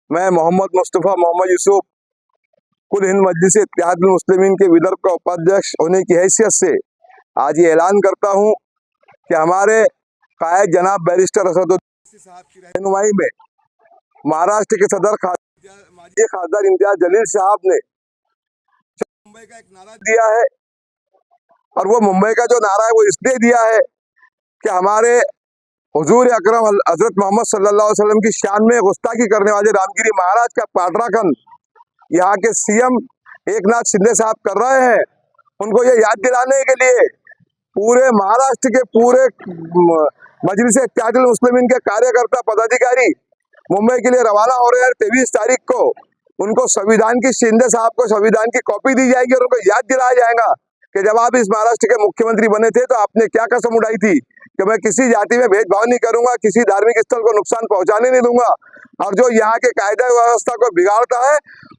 मैं मोहम्मद मुस्तफ़ा मोहम्मद यूसुफ कुल हिंद मजलिस इत्तेहादुल मुस्लिमीन के विदर्भ का उपाध्यक्ष होने की हैसियत से आज ये ऐलान करता हूँ कि हमारे कायद जनाब बैरिस्टर असदुद्दीन साहब की रहनुमाई में महाराष्ट्र के सदर माजी खासदार इम्तियाज जलील साहब ने मुंबई का एक नारा दिया है, और वो मुंबई का जो नारा है वो इसलिए दिया है कि हमारे हुजूर अकरम हजरत मोहम्मद सल्लल्लाहु अलैहि वसल्लम की शान में गुस्ताखी करने वाले रामगिरी महाराज का पाटराखंड यहाँ के सीएम एकनाथ शिंदे साहब कर रहे हैं। उनको ये याद दिलाने के लिए पूरे महाराष्ट्र के पूरे मजलिस इत्तेहादुल मुस्लिमीन के कार्यकर्ता पदाधिकारी मुंबई के लिए रवाना हो रहे हैं। 23 तारीख को उनको संविधान की शिंदे साहब को संविधान की कॉपी दी जाएगी और उनको याद दिलाया जाएगा कि जब आप इस महाराष्ट्र के मुख्यमंत्री बने थे तो आपने क्या कसम उठाई थी कि मैं किसी जाति में भेदभाव नहीं करूंगा, किसी धार्मिक स्थल को नुकसान पहुंचाने नहीं दूंगा, और जो यहाँ के कायदा व्यवस्था को बिगाड़ता है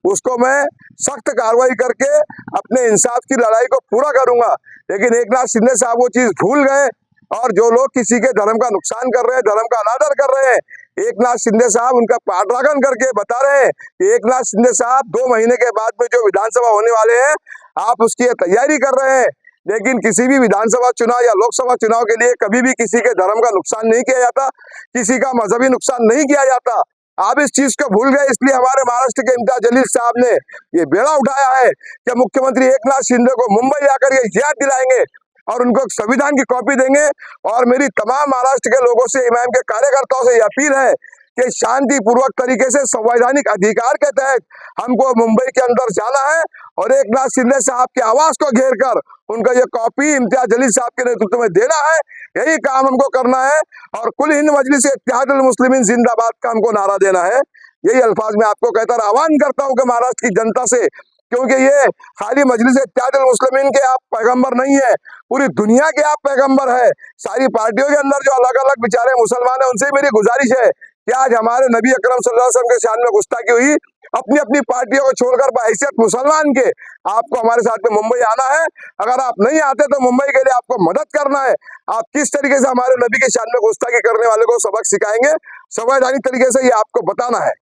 उसको मैं सख्त कार्रवाई करके अपने इंसाफ की लड़ाई को पूरा करूंगा। लेकिन एकनाथ शिंदे साहब वो चीज भूल गए, और जो लोग किसी के धर्म का नुकसान कर रहे हैं, धर्म का अनादर कर रहे हैं, एकनाथ शिंदे साहब उनका पाटराखंड करके बता रहे हैं कि एकनाथ शिंदे साहब 2 महीने के बाद में जो विधानसभा होने वाले हैं आप उसकी तैयारी कर रहे हैं। लेकिन किसी भी विधानसभा चुनाव या लोकसभा चुनाव के लिए कभी भी किसी के धर्म का नुकसान नहीं किया जाता, किसी का मजहबी नुकसान नहीं किया जाता। आप इस चीज को भूल गए, इसलिए हमारे महाराष्ट्र के इम्तियाज जलील साहब ने ये बेड़ा उठाया है कि मुख्यमंत्री एकनाथ शिंदे को मुंबई आकर ये याद दिलाएंगे और उनको संविधान की कॉपी देंगे। और मेरी तमाम महाराष्ट्र के लोगों से, इमाम के कार्यकर्ताओं से ये अपील है कि शांतिपूर्वक तरीके से संवैधानिक अधिकार के तहत हमको मुंबई के अंदर जाना है और एकनाथ शिंदे साहब के आवास को घेर कर उनका ये कॉपी इम्तियाज जलील साहब के नेतृत्व में देना है। यही काम हमको करना है और कुल हिंद मजलिस इत्तेहादुल मुस्लिमीन जिंदाबाद का हमको नारा देना है। यही अल्फाज में आपको कहता और आह्वान करता हूँ कि महाराष्ट्र की जनता से, क्योंकि ये खाली मजलिस इत्तेहादुल मुस्लिमीन के आप पैगंबर नहीं है, पूरी दुनिया के आप पैगंबर है। सारी पार्टियों के अंदर जो अलग अलग बेचारे मुसलमान है उनसे मेरी गुजारिश है कि आज हमारे नबी अकरम सल्लल्लाहु अलैहि वसल्लम के शान में गुस्ताखी हुई, अपनी अपनी पार्टियों को छोड़कर बहैसियत मुसलमान के आपको हमारे साथ में मुंबई आना है। अगर आप नहीं आते तो मुंबई के लिए आपको मदद करना है। आप किस तरीके से हमारे नबी के शान में गुस्ताखी करने वाले को सबक सिखाएंगे, संवैधानिक तरीके से ये आपको बताना है।